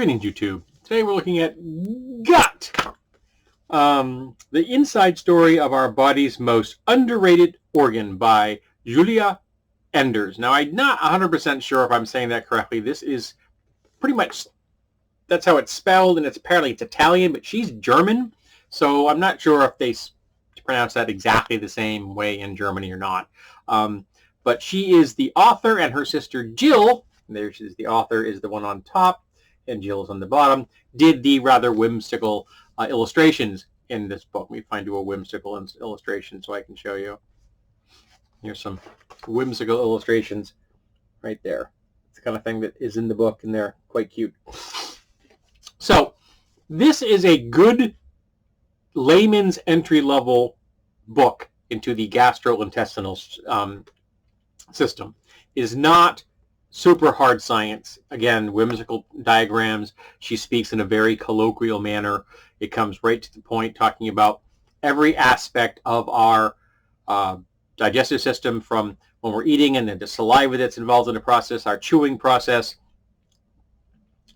Greetings, YouTube. Today we're looking at gut. The inside story of our body's most underrated organ by Giulia. Now, I'm not 100% sure if I'm saying that correctly. This is pretty much, that's how it's spelled, and apparently it's Italian, but she's German, so I'm not sure if they pronounce that exactly the same way in Germany or not. But she is the author, and her sister Jill, there she is, the author is the one on top, and Jill's on the bottom, did the rather whimsical illustrations in this book. Let me find you a whimsical illustration so I can show you. Here's some whimsical illustrations right there. It's the kind of thing that is in the book, and they're quite cute. So this is a good layman's entry-level book into the gastrointestinal system. It is not super hard science. Again, whimsical diagrams. She speaks in a very colloquial manner. It comes right to the point, talking about every aspect of our digestive system, from when we're eating and then the saliva that's involved in the process, our chewing process,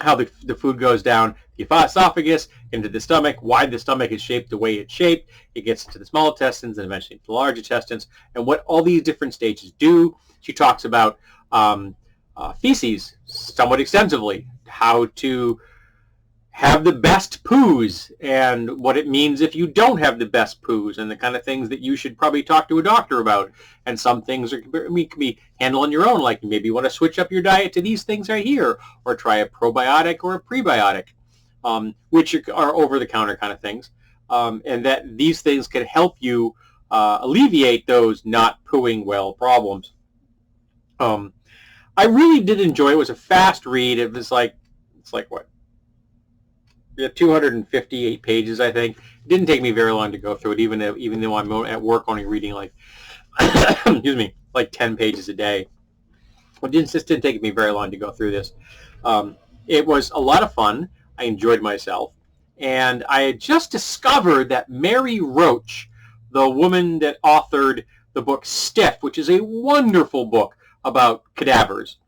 how the food goes down the esophagus into the stomach, why the stomach is shaped the way it's shaped. It gets into the small intestines and eventually into the large intestines, and what all these different stages do. She talks about feces somewhat extensively, how to have the best poos, and what it means if you don't have the best poos, and the kind of things that you should probably talk to a doctor about. And some things can be handled on your own, like maybe you want to switch up your diet to these things right here, or try a probiotic or a prebiotic, which are over-the-counter kind of things, and that these things can help you alleviate those not pooing well problems. I really did enjoy it. It was a fast read. It was like, it's like what? 258 pages, I think. It didn't take me very long to go through it, even though I'm at work only reading like, excuse me, like 10 pages a day. It just didn't take me very long to go through this. It was a lot of fun. I enjoyed myself. And I had just discovered that Mary Roach, the woman that authored the book Stiff, which is a wonderful book about cadavers,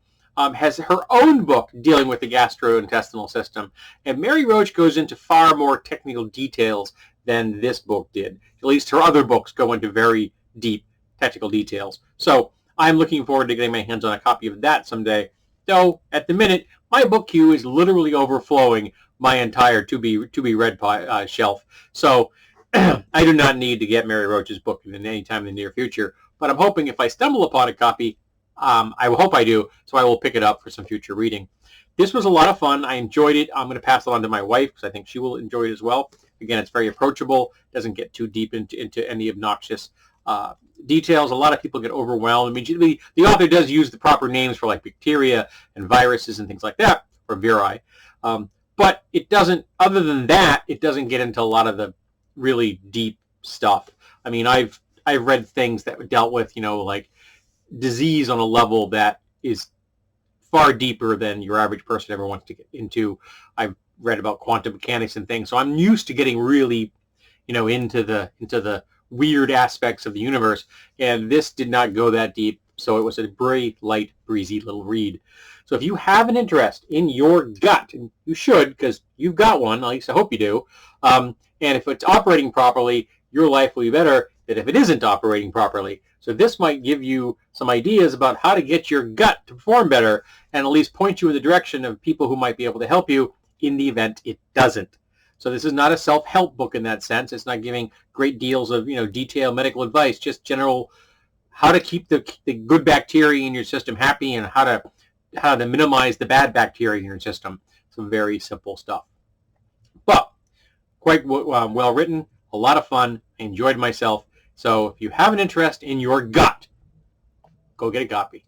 has her own book dealing with the gastrointestinal system. And Mary Roach goes into far more technical details than this book did. At least her other books go into very deep technical details. So I'm looking forward to getting my hands on a copy of that someday. Though, at the minute, my book queue is literally overflowing my entire to-be-read shelf. So I do not need to get Mary Roach's book any time in the near future. But I'm hoping if I stumble upon a copy, I hope I do, so I will pick it up for some future reading. This was a lot of fun. I enjoyed it. I'm going to pass it on to my wife because I think she will enjoy it as well. Again, it's very approachable. Doesn't get too deep into any obnoxious details. A lot of people get overwhelmed. I mean, the author does use the proper names for like bacteria and viruses and things like that, or viri. But it doesn't, other than that, it doesn't get into a lot of the really deep stuff. I mean, I've read things that dealt with, like disease on a level that is far deeper than your average person ever wants to get into. I've read about quantum mechanics and things, so I'm used to getting really, into the weird aspects of the universe, and this did not go that deep, so it was a very light, breezy little read. So if you have an interest in your gut, and you should, because you've got one, at least I hope you do, and if it's operating properly, your life will be better than if it isn't operating properly. So this might give you some ideas about how to get your gut to perform better, and at least point you in the direction of people who might be able to help you in the event it doesn't. So this is not a self-help book in that sense. It's not giving great deals of detailed medical advice, just general how to keep the good bacteria in your system happy, and how to minimize the bad bacteria in your system. Some very simple stuff, but quite well written. A lot of fun. I enjoyed myself. So if you have an interest in your gut, go get a copy.